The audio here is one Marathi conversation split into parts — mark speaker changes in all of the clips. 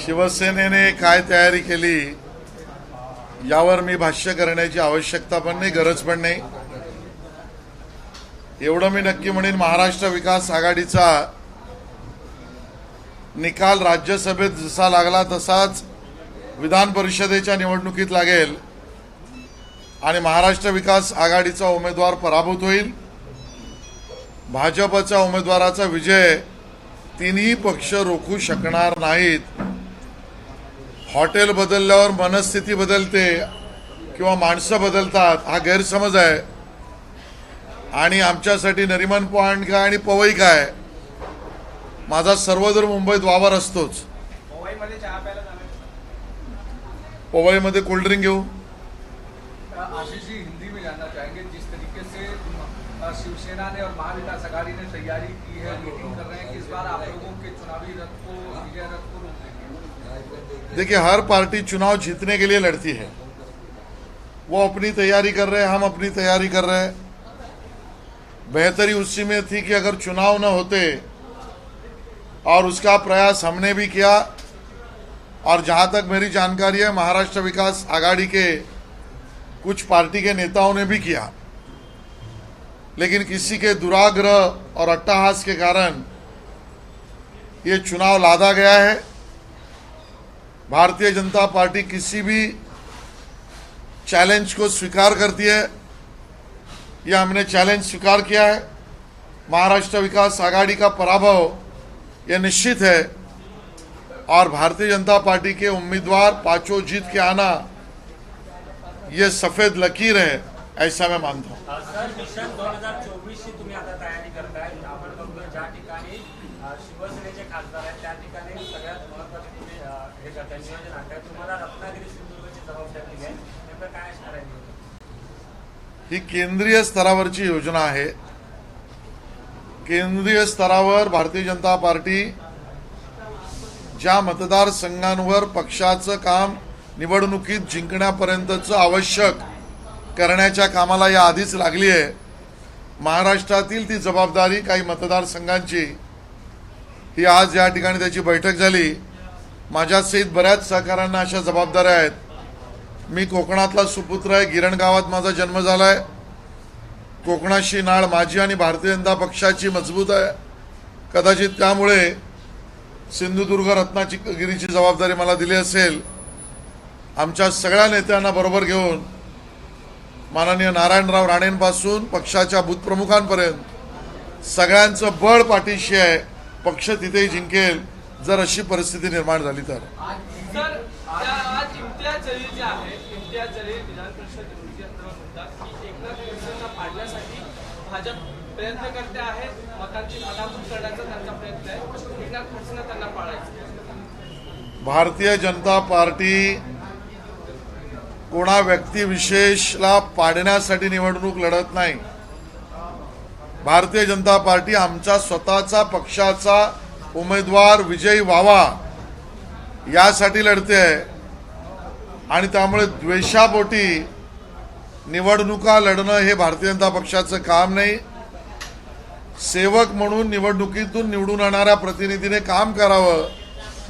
Speaker 1: शिवसेनेने काय तयारी केली यावर मी भाष्य करण्याची आवश्यकता पण नाही, गरज पण नाही. एवढं मी नक्की म्हणेन, महाराष्ट्र विकास आघाडीचा निकाल राज्यसभेत जसा लागला तसाच विधान परिषदेच्या निवडणुकीत लागेल आणि महाराष्ट्र विकास आघाडीचा उमेदवार पराभूत होईल. भाजपच्या उमेदवाराचा विजय तिन्ही पक्ष रोखू शकणार नाहीत. हॉटेल बदलल्यावर मनस्थिती बदलते किंवा माणसं बदलतात हा गैरसमज आहे. आणि आमच्यासाठी नरिमन पॉइंट काय आणि पवई काय, माझा सर्वदूर मुंबईत वावर असतोच. पवईमध्ये कोल्ड्रिंक घेऊ.
Speaker 2: आशीष जी, हिंदी में जानना चाहेंगे, जिस तरीके से शिवसेना ने और महाविकास आघाड़ी ने तैयारी की है, मीटिंग कर रहे हैं कि इस बार आप लोगों के चुनावी रथ को, विजय रथ को रोक देंगे?
Speaker 1: देखिए, हर पार्टी चुनाव जीतने के लिए लड़ती है. वो अपनी तैयारी कर रहे हैं, हम अपनी तैयारी कर रहे हैं. बेहतरी उसी में थी कि अगर चुनाव न होते, और उसका प्रयास हमने भी किया. और जहां तक मेरी जानकारी है, महाराष्ट्र विकास आघाड़ी के कुछ पार्टी के नेताओं ने भी किया, लेकिन किसी के दुराग्रह और अट्टहास के कारण ये चुनाव लादा गया है. भारतीय जनता पार्टी किसी भी चैलेंज को स्वीकार करती है. यह हमने चैलेंज स्वीकार किया है. महाराष्ट्र विकास आघाड़ी का पराभव यह निश्चित है और भारतीय जनता पार्टी के उम्मीदवार पांचों जीत के आना ये सफेद लकीर है, ऐसा मैं मानता हूं.
Speaker 3: सर, मिशन 2024 ची तुम्ही आता तयारी करताय. आपण बघतो ज्या ठिकाणी शिवसेनेचे खासदार आहेत त्या ठिकाणी सगळ्यात महत्त्वाचे तुम्ही हे करताय, नियोजन आणताय. तुम्हाला रत्नागिरी सिंधुदुर्गची जबाबदारी दिली आहे, नेमकं काय असणार आहे?
Speaker 1: ही केंद्रीय स्तरावरची योजना आहे. केंद्रीय स्तरावर भारतीय जनता पार्टी ज्या मतदारसंघांवर पक्षाचं काम निवडणुकीत जिंकण्यापर्यंतचं आवश्यक करण्याच्या कामाला या आधीच लागली आहे. महाराष्ट्रातील ती जबाबदारी काही मतदारसंघांची ही आज या ठिकाणी त्याची बैठक झाली. माझ्यासहित बऱ्याच सहकाऱ्यांना अशा जबाबदाऱ्या आहेत. मी कोकणातला सुपुत्र आहे. गिरण गावात माझा जन्म झालाय. कोकणाशी नाळ माझी आणि भारतीय जनता पक्षाची मजबूत आहे. कदाचित त्यामुळे सिंधुदुर्ग रत्नागिरीची जबाबदारी मला दिली असेल. आमच्या सगळ्या नेत्यांना बरोबर घेऊन माननीय नारायणराव राणेंपासून पक्षाच्या बूथप्रमुखांपर्यंत सगळ्यांचं बळ पाठीशी आहे. पक्ष तिथेही जिंकेल जर अशी परिस्थिती निर्माण झाली तर.
Speaker 4: आज इम्तियाज जलील जे आहे, इम्तियाज जलील विधान परिषद निवडणुकीनंतर म्हणतात की एकनाथ खडसेंना पाडण्यासाठी भाजप प्रयत्न करते आहे. मतांची मनाभूत करण्याचा त्यांचा प्रयत्न आहे. एकनाथ खडसेंना त्यांना पाडायचं.
Speaker 1: भारतीय जनता पार्टी कोणा व्यक्तिविशेषला पाडण्यासाठी निवडणूक लढत नाही. भारतीय जनता पार्टी आमचा स्वतःचा पक्षाचा उमेदवार विजयी व्हावा यासाठी लढते आहे. आणि त्यामुळे द्वेषापोटी निवडणुका लढणं हे भारतीय जनता पक्षाचं काम नाही. सेवक म्हणून निवडणुकीतून निवडून येणाऱ्या प्रतिनिधीने काम करावं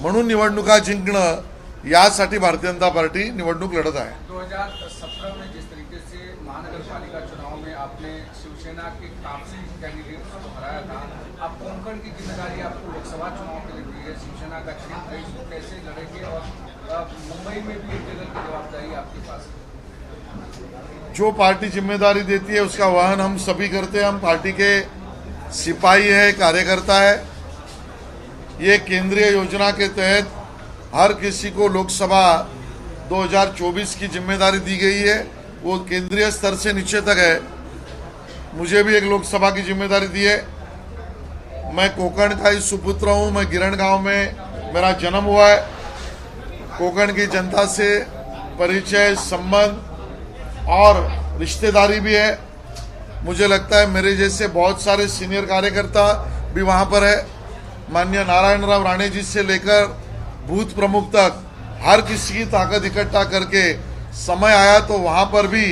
Speaker 1: म्हणून निवडणुका जिंकणं यासाठी भारतीय जनता पार्टी निवडणूक लढत आहे.
Speaker 2: 2017 में जिस तरीके से महानगर पालिका चुनाव में आपने शिवसेना के काफी कैंडिडेट्स को हराया था, अब कोंकण की जिम्मेदारी आपको लोकसभा चुनाव के लिए दी है. शिवसेना का क्षेत्र है, इसको कैसे लड़ेंगे और मुंबई में भी एक जगह की जवाबदारी आपके पास है.
Speaker 1: जो पार्टी जिम्मेदारी देती है उसका वहन हम सभी करते हैं. हम पार्टी के सिपाही है, कार्यकर्ता है. ये केंद्रीय योजना के तहत हर किसी को लोकसभा 2024 की जिम्मेदारी दी गई है. वो केंद्रीय स्तर से नीचे तक है. मुझे भी एक लोकसभा की जिम्मेदारी दी है. मैं कोकण का ही सुपुत्र हूँ. मैं गिरण गांव में मेरा जन्म हुआ है. कोकण की जनता से परिचय, संबंध और रिश्तेदारी भी है. मुझे लगता है मेरे जैसे बहुत सारे सीनियर कार्यकर्ता भी वहाँ पर है. माननीय नारायणराव राणे जी से लेकर बूथ प्रमुख तक हर किसी की ताकत इकट्ठा करके समय आया तो वहां पर भी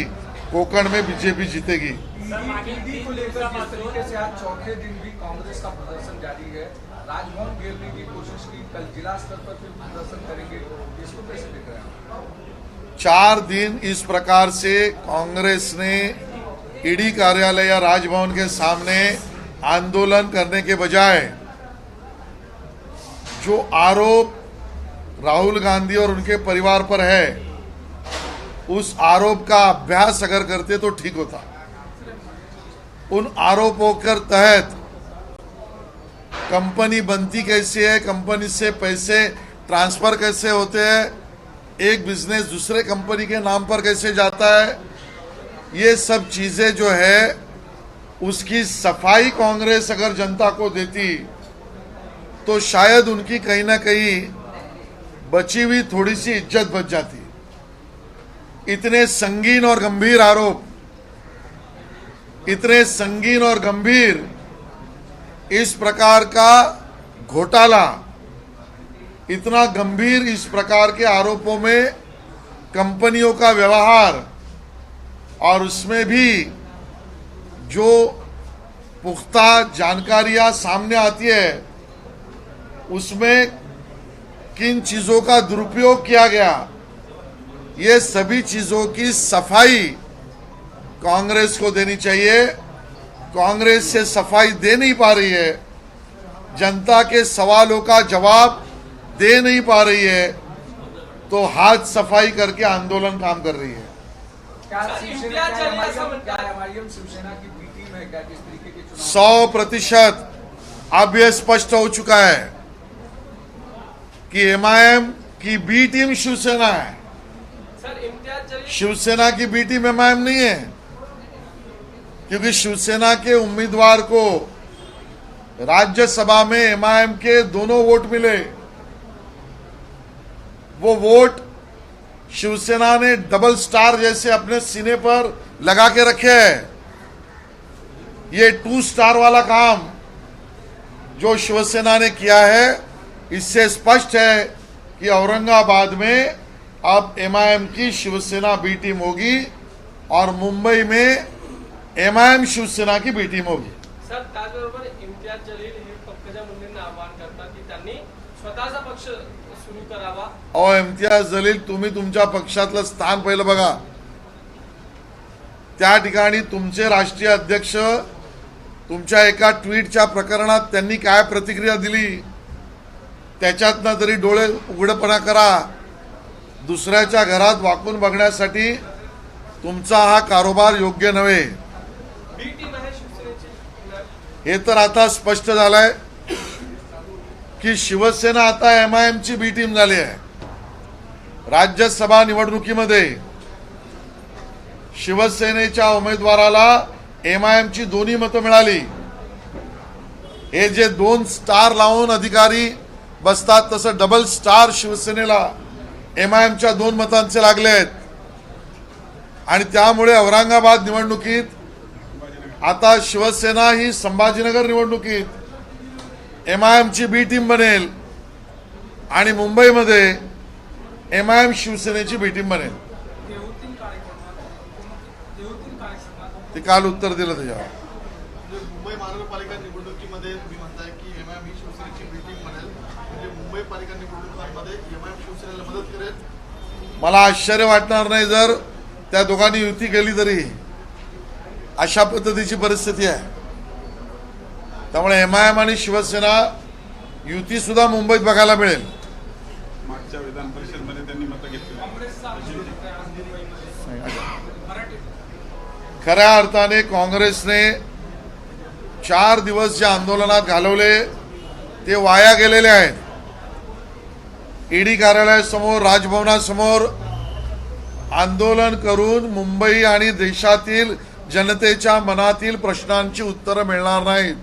Speaker 1: कोकण में बीजेपी जीतेगी.
Speaker 2: ईडी को लेकर जिस तरीके से आज चौथे दिन भी कांग्रेस का प्रदर्शन जारी है, राजभवन घेरने की कोशिश की, कल जिला स्तर पर फिर प्रदर्शन करेंगे, इसको कैसे देख रहे हैं आप?
Speaker 1: 4 दिन इस प्रकार से कांग्रेस ने ईडी कार्यालय या राजभवन के सामने आंदोलन करने के बजाय जो आरोप राहुल गांधी और उनके परिवार पर है, उस आरोप का अभ्यास अगर करते तो ठीक होता। उन आरोपों के तहत कंपनी बनती कैसे है, कंपनी से पैसे ट्रांसफर कैसे होते हैं, एक बिजनेस दूसरे कंपनी के नाम पर कैसे जाता है, ये सब चीजें जो है उसकी सफाई कांग्रेस अगर जनता को देती तो शायद उनकी कहीं ना कहीं बची हुई थोड़ी सी इज्जत बच जाती। इतने संगीन और गंभीर आरोप, इतने संगीन और गंभीर इस प्रकार का घोटाला, इतना गंभीर इस प्रकार के आरोपों में कंपनियों का व्यवहार और उसमें भी जो पुख्ता जानकारियां सामने आती है उसमें किन चीजों का दुरुपयोग किया गया, ये सभी चीजों की सफाई कांग्रेस को देनी चाहिए। कांग्रेस से सफाई दे नहीं पा रही है, जनता के सवालों का जवाब दे नहीं पा रही है, तो हाथ सफाई करके आंदोलन काम कर रही है।
Speaker 2: क्या शिवसेना एमआईएम शिवसेना की बी टीम है क्या? किस तरीके के चुनाव
Speaker 1: 100% अब यह स्पष्ट हो चुका है कि एमआईएम की बी टीम शिवसेना है।
Speaker 4: सर इम्तियाज जलील
Speaker 1: शिवसेना की बी टीम एमआईएम नहीं है, क्योंकि शिवसेना के उम्मीदवार को राज्यसभा में एमआईएम के दोनों वोट मिले। वो वोट शिवसेना ने डबल स्टार जैसे अपने सीने पर लगा के रखे हैं। ये 2 स्टार वाला काम जो शिवसेना ने किया है, इससे स्पष्ट है कि औरंगाबाद में अब एमआईएम की शिवसेना बी टीम होगी और मुंबई में एमआईएम शिवसेना की बी टीम होगी।
Speaker 4: सर त्याचबरोबर इम्तियाज जलील हे पंकजा मुंडेंना आवाहन करतात की त्यांनी स्वतःचा पक्ष सुरू करावा।
Speaker 1: अहो इम्तियाज जलील, तुम्ही तुमच्या पक्षातलं स्थान पहिलं बघा। त्या ठिकाणी तुमचे राष्ट्रीय अध्यक्ष तुमच्या एका ट्विटच्या प्रकरणात त्यांनी काय प्रतिक्रिया दिली, त्याच्यातनं तरी डोळे उघडपणा करा। दुसऱ्याच्या घरात वाकून बघण्यासाठी तुमचा हा कारोबार योग्य नव्हे।
Speaker 4: बी टीम आहे शिवसेनेची।
Speaker 1: हे तर आता स्पष्ट झालंय की शिवसेना आता एमआयएम ची बी टीम झाली आहे। राज्यसभा निवडणुकीमध्ये शिवसेनेच्या उमेदवाराला एमआयएम ची दोन्ही मतं मिळाली। हे जे 2 स्टार लावून अधिकारी बसतात तसं डबल स्टार शिवसेनेला एमआयएमच्या 2 मतांचे लागले आहेत आणि त्यामुळे औरंगाबाद निवडणुकीत आता शिवसेना ही संभाजीनगर निवडणुकीत एमआयएम ची बी टीम बनेल आणि मुंबईमध्ये एमआयएम शिवसेनेची बी टीम बनेल। ते काल उत्तर दिलं त्याच्यावर।
Speaker 5: मुंबई महानगरपालिका निवडणुकीमध्ये तुम्ही म्हणताय की एमआयएम ही शिवसेनेची बी टीम बनेल, म्हणजे मुंबई पालिका निवडणुकांमध्ये एमआयएम शिवसेनेला मदत करेल।
Speaker 1: मला आश्चर्य वाटणार नाही जर त्या दोघांनी युती केली तरी। अशा पद्धतीची परिस्थिती आहे। त्यामुळे एमआयएम आणि शिवसेना युती सुद्धा मुंबईत बघायला मिळेल।
Speaker 6: मागच्या विधान परिषदेमध्ये त्यांनी मतं घेतली।
Speaker 1: खऱ्या अर्थाने काँग्रेसने 4 दिवस जे आंदोलनात घालवले ते वाया गेलेले आहेत। ईडी कार्यालयासमोर, राजभवनासमोर आंदोलन करून मुंबई आणि देशातील जनतेच्या मनातील प्रश्नांची उत्तरं मिळणार नाहीत।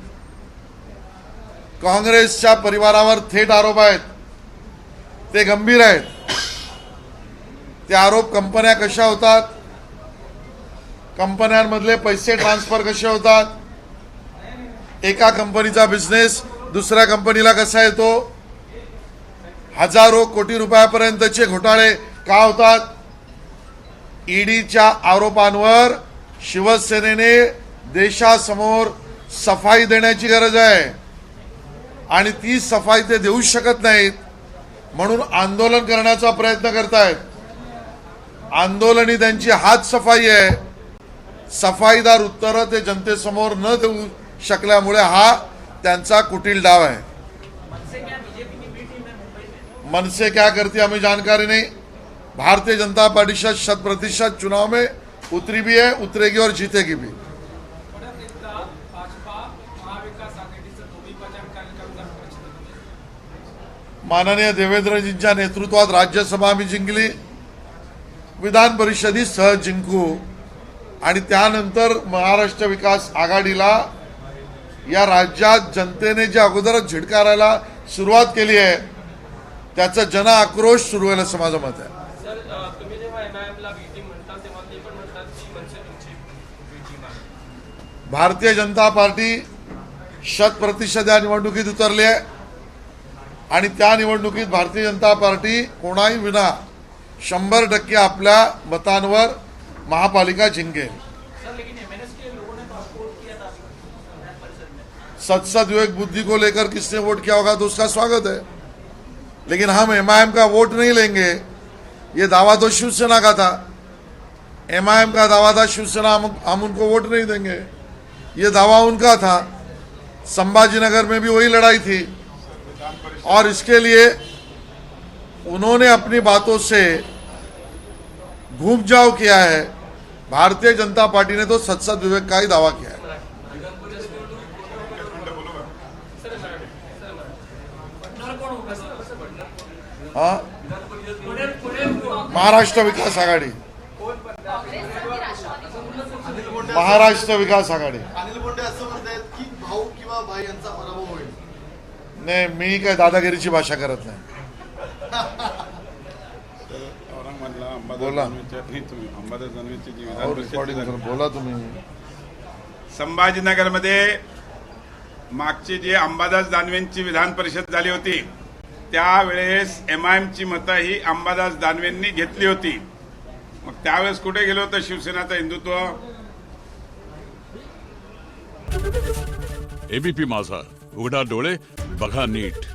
Speaker 1: काँग्रेसच्या परिवारावर थेट आरोप आहेत, ते गंभीर आहेत। ते आरोप कंपन्या कशा होतात, कंपन्यांमधले पैसे ट्रान्सफर कसे होतात, एका कंपनीचा बिझनेस दुसऱ्या कंपनीला कसा येतो, हजारो कोटी रुपयापर्यंतचे घोटाळे का होतात। ईडीच्या आरोपांवर शिवसेनेने देशासमोर सफाई देण्याची गरज आहे। आणि ती सफाई ते देऊ शकत नाहीत, म्हणून आंदोलन करण्याचा प्रयत्न करतायत. आंदोलन ही त्यांची हात सफाई आहे. सफाईदार उत्तरं ते जनतेसमोर न देऊ शकल्यामुळे हा त्यांचा कुटील डाव आहे. मनसे क्या करती हमें जानकारी नहीं. भारतीय जनता पार्टी 100% चुनाव में उतरी भी है, उतरेगी और जीतेगी भी.
Speaker 4: परत एकदा भाजपा महाविकास आघाडीचं धोबीपछाड कार्यक्रमाचा प्रश्न
Speaker 1: माननीय देवेंद्रजींच्या नेतृत्वात राज्यसभा आम्ही जिंकली, विधान परिषदेत सहज जिंकू आणि त्यानंतर महाराष्ट्र विकास आघाडीला या राज्यात जनतेने जे अगोदरच झिडकारायला सुरुवात केली आहे त्याचा जन आक्रोश सुरू आहे असं माझं मत आहे.
Speaker 4: सर तुम्ही जेव्हा एमआयएमला बी टीम म्हणता तेव्हा ते पण म्हणतात की मनसे तुमची बी टीम आहे.
Speaker 1: भारतीय जनता पार्टी 100% या निवडणुकीत उतरली आहे आणि त्या निवडणुकीत भारतीय जनता पार्टी कोणाही विना 100% आपल्या मतांवर महापालिका जिंकेल.
Speaker 4: सर लेकिन एमएनएस के लोगों ने तो आपको वोट किया था विधान परिषद में.
Speaker 1: सत्सद विवेक बुद्धि को लेकर किसने वोट किया होगा तो उसका स्वागत है, लेकिन हम एमआईएम का वोट नहीं लेंगे. ये दावा तो शिवसेना का था. एमआईएम का दावा था शिवसेना हम उनको वोट नहीं देंगे, ये दावा उनका था. संभाजीनगर में भी वही लड़ाई थी और इसके लिए उन्होंने अपनी बातों से घूम जाओ किया है. भारतीय जनता पार्टी ने तो सत्सद विवेक का ही दावा किया है. हाँ, महाराष्ट्र विकास आघाडी, महाराष्ट्र विकास आघाडी.
Speaker 5: अनिल बोंडे असं म्हणतायत की भाऊ किंवा भाई यांचा पराभव होईल.
Speaker 1: नाही, मी काय दादागिरीची भाषा करत नाही.
Speaker 6: औरंगाबादला अंबादास
Speaker 1: बोला.
Speaker 6: अंबादास दानवेची जी विधान
Speaker 1: और
Speaker 6: परिषद
Speaker 1: recording
Speaker 6: झाली.
Speaker 1: करून बोला तुम्ही.
Speaker 6: संभाजीनगरमध्ये मागची जी अंबादास दानवेंची विधान परिषद झाली होती त्यावेळेस एमआयएमची मतं ही अंबादास दानवेंनी घेतली होती. मग त्यावेळेस कुठे गेलो होतं शिवसेनाचं हिंदुत्व.
Speaker 7: एबीपी माझा, उघडा डोळे बघा नीट.